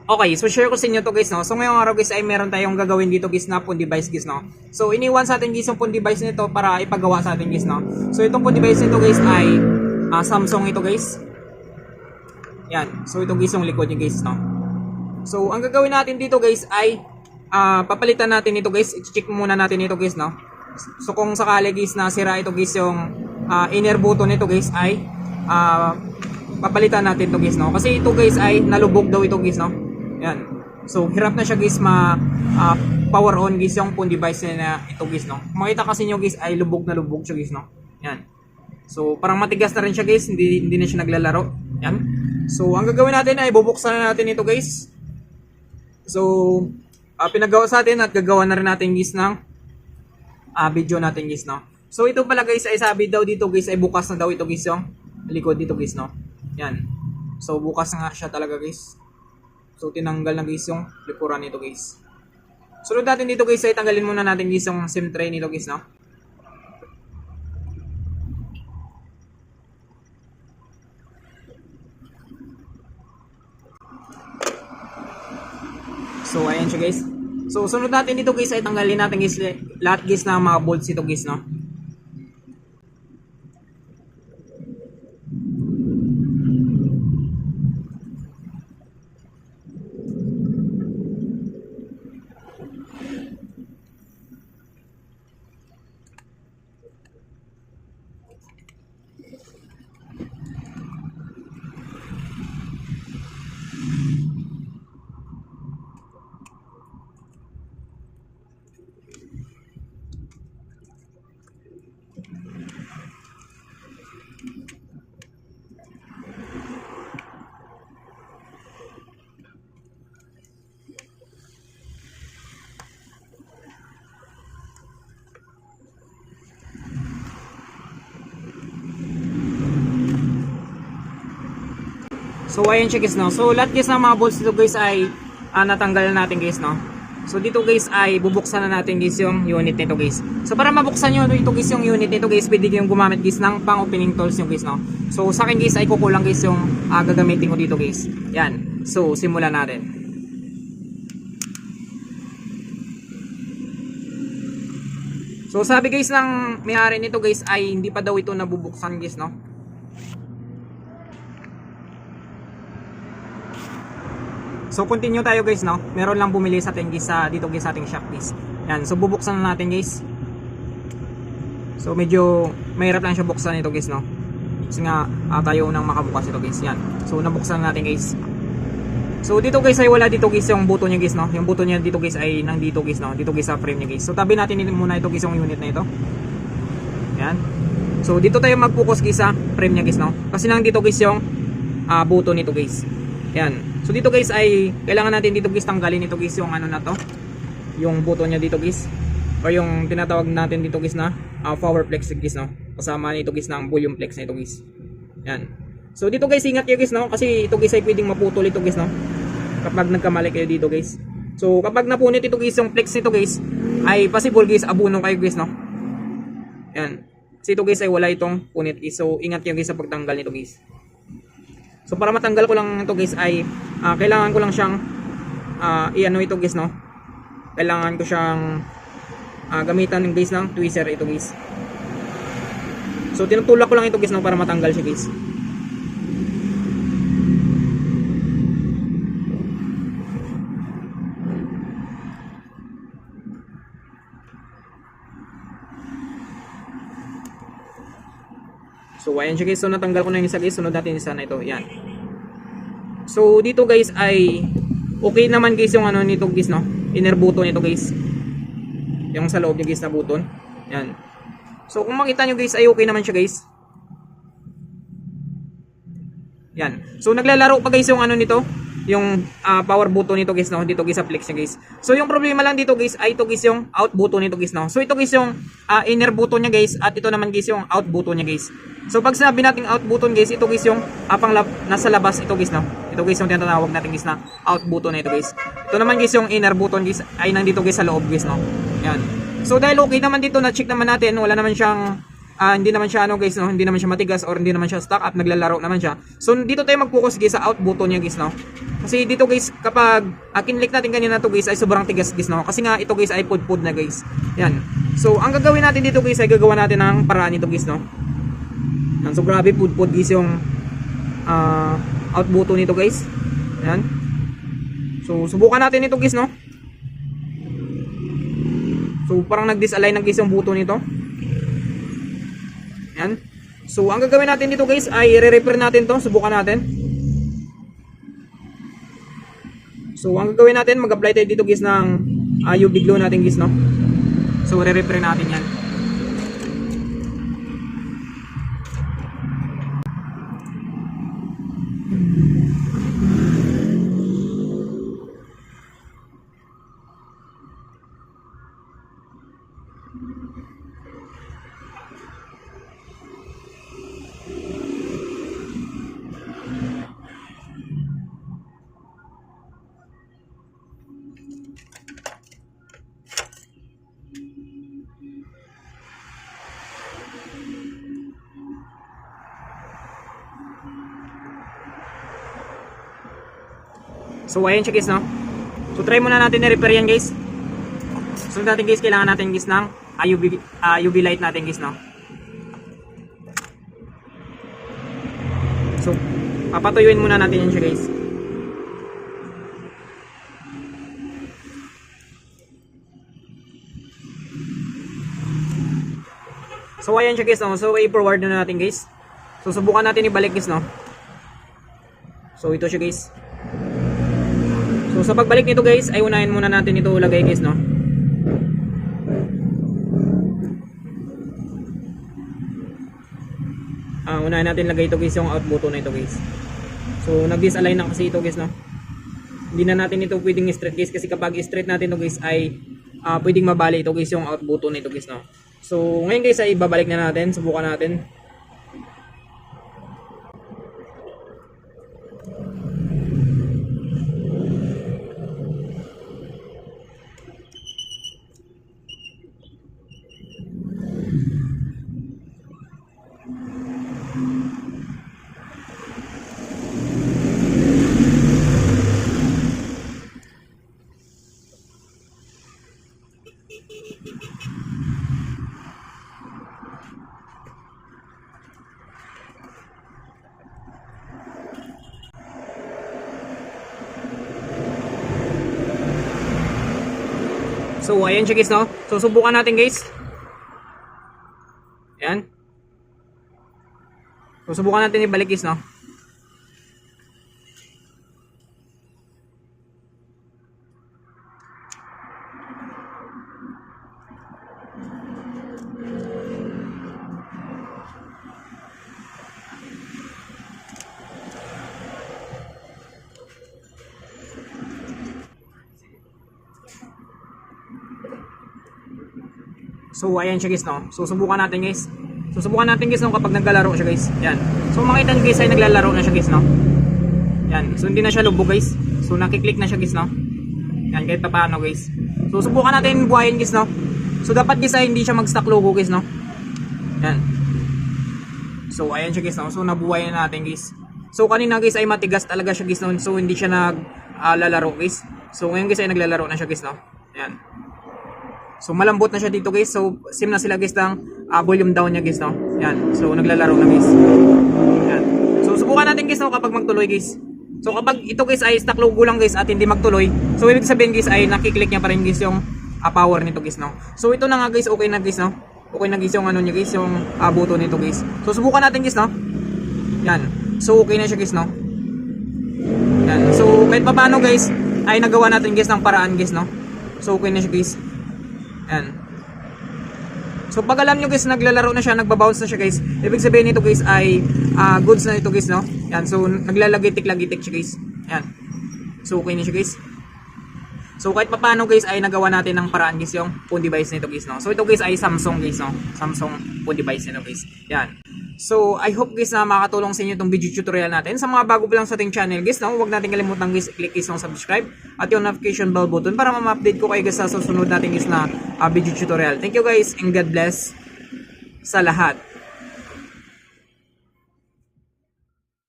Okay, so share ko sa inyo to guys, no? So ngayong araw guys ay meron tayong gagawin dito guys na phone device guys, no? So iniwan sa atin guys yung phone device nito para ipagawa sa atin guys, no? So itong phone device nito guys ay Samsung ito guys. Yan. So ito guys yung likod niya guys, no? So ang gagawin natin dito guys ay papalitan natin ito guys. I-check muna natin ito guys, no? So kung sakali guys na sira ito guys yung inner button nito guys ay papalitan natin ito guys, no? Kasi ito guys ay nalubog daw ito guys, no? Yan. So hirap na siya guys power on guys yung phone device na ito guys, no? Makita kasi nyo guys ay lubog na lubog siya guys, no? Yan. So parang matigas na rin siya guys, hindi na siya naglalaro. Yan. So ang gagawin natin ay bubuksan na natin ito guys. So pinagawa sa atin at gagawa na rin natin guys ng video natin guys, no? So ito pala guys ay sabi daw dito guys ay bukas na daw ito guys yung likod dito guys, no? Yan. So bukas nga siya talaga guys. So tinanggal na guys yung likuran nito guys. Sunod natin dito guys ay tanggalin muna natin guys yung SIM tray nito guys, no? So ayan siya guys. So sunod natin dito guys ay tanggalin natin guys lahat guys na mga bolts ito guys, no? So ayan siya guys, no? So lahat guys ng mga bolts dito guys ay natanggal natin guys, no? So dito guys ay bubuksan na natin guys yung unit nito guys. So para mabuksan nyo ito guys yung unit nito guys, pwede kayong gumamit guys ng pang opening tools yung guys, no? So sa akin guys ay kukulang guys yung gagamitin ko dito guys. Yan. So simulan natin. So sabi guys ng may-ari nito guys ay hindi pa daw ito nabubuksan guys, no? So continue tayo guys, no? Meron lang bumili sa atin guys dito guys sa ating shop guys. Yan, so bubuksan na natin guys. So medyo mahirap lang siya buksan ito guys, no? Kasi nga tayo nang makabukas ito guys. Yan. So nabuksan na natin guys. So dito guys ay wala dito guys yung button niya guys, no? Yung button niya dito guys ay nandito guys, no? Dito guys sa frame niya guys. So tabi natin muna ito guys yung unit na ito. Yan. So dito tayo mag-focus guys sa frame niya guys, no? Kasi nandito guys yung button nito guys. Yan. So dito guys ay kailangan natin dito guys tanggalin ito guys yung ano na to, yung button niya dito guys, o yung tinatawag natin dito guys na power flex guys, no? Kasama nito guys ng volume flex na ito guys. Yan. So dito guys ingat kayo guys, no? Kasi ito guys ay pwedeng maputol ito guys, no? Kapag nagkamali kayo dito guys. So kapag napunit ito guys yung flex nito guys ay possible guys abuno kayo guys, no? Yan. Kasi ito guys ay wala itong punit guys. So ingat kayo guys sa pagtanggal nito guys. So para matanggal ko lang ito guys ay kailangan ko lang siyang i-ano ito guys, no? Kailangan ko siyang gamitan ng guys ng tweezer ito guys. So tinutulak ko lang ito guys, no, para matanggal siya guys. So ayan siya guys, so natanggal ko na yung isa guys, sunod natin isa na ito, yan. So dito guys ay okay naman guys yung ano nito guys, no? Inner button nito guys. Yung sa loob niya guys na button. Yan. So kung makita nyo guys ay okay naman siya guys. Yan. So naglalaro pa guys yung ano nito, yung power button nito guys, no? Dito guys sa flex niya guys. So yung problema lang dito guys ay ito guys yung out button nito guys, no? So ito guys yung inner button niya guys at ito naman guys yung out button niya guys. So pag sinabi nating out button guys, ito guys yung nasa labas ito guys, no? Ito guys yung tinatawag natin guys na out button na ito guys. Ito naman guys yung inner button guys ay nandito guys sa loob guys, no? Yan. So dahil okay naman dito, na check naman natin, wala naman siyang hindi naman siya ano guys, no? Hindi naman siya matigas or hindi naman siya stuck at naglalaro naman siya. So dito tayo mag-focus guys sa out button niya guys, no? Kasi dito guys, kapag kinlik natin kanina to guys ay sobrang tigas guys, no? Kasi nga ito guys ay pud-pud na guys. Yan. So ang gagawin natin dito guys ay gagawa natin ng paraan nito guys, no? Yan. So grabe pud-pud guys yung out button nito guys. Yan. So subukan natin ito guys, no? So parang nag-disalign na guys yung button nito. Yan. So ang gagawin natin dito guys ay i-repair natin to, subukan natin. So ang gagawin natin, mag-apply tayo dito guys ng UV glue natin guys, no. So re-repair natin yan. So ayan siya guys, no. So try muna natin i-repair yan guys. So natin guys, kailangan natin guys ng UV light natin guys, no. So papatuyuin muna natin yan siya guys. So ayan siya guys, no. So i-forward na natin guys. So subukan natin ibalik guys, no. So ito siya guys. So sa pagbalik nito guys ay unahin muna natin ito lagay guys, no. Unahin natin lagay ito guys yung out button na ito guys. So nag-disalign na kasi ito guys, no. Hindi na natin ito pwedeng straight guys kasi kapag straight natin ito guys ay pwedeng mabali ito guys yung out button na ito guys, no. So ngayon guys ay babalik na natin, subukan natin. So ayan siya guys, no. So subukan natin guys. Ayan. So subukan natin ibalik guys, no. So ayan siya guys, no. So subukan natin guys. So subukan natin guys, no, kapag naglalaro siya guys. Yan. So makita niyo guys ay naglalaro na siya guys, no. Yan. So hindi na siya lubog guys. So nakiklik na siya guys, no. Yan, kahit pa paano guys. So subukan natin buhayin guys, no. So dapat guys ay hindi siya mag-stuck logo guys, no. Yan. So ayan siya guys, no. So nabuhayin natin guys. So kanina guys ay matigas talaga siya guys, no. So hindi siya naglalaro guys. So ngayon guys ay naglalaro na siya guys, no. Yan. So malambot na siya dito guys. So sim na sila guys ng volume down niya guys, no. Yan. So naglalaro na guys. Yan. So subukan natin guys, no, kapag magtuloy guys. So kapag ito guys ay stock logo lang guys at hindi magtuloy, so ibig sabihin guys ay nakiklik niya pa rin guys yung power nito guys, no. So ito na nga guys, okay na guys, no. Okay na guys yung ano niya guys, yung button nito guys. So subukan natin guys, no. Yan. So okay na siya guys, no. Yan. So kahit pa paano guys ay nagawa natin guys ng paraan guys, no. So okay na siya guys. Yan. So pag alam nyo guys naglalaro na siya, nagbabounce na siya guys, ibig sabihin nito guys ay goods na ito guys, no. Yan. So naglalagitik-lagitik siya guys. Yan. So okay na siya guys. So kahit pa paano guys ay nagawa natin ng paraan guys yung phone device nito guys, no. So ito guys ay Samsung guys, no. Samsung phone device nito guys. Yan. So I hope guys na makatulong sa inyo itong video tutorial natin. Sa mga bago pa lang sa ating channel guys, no, huwag natin kalimutan guys i-click guys ng subscribe at yung notification bell button para ma-update ko kayo guys sa susunod natin guys na video tutorial. Thank you guys and God bless sa lahat.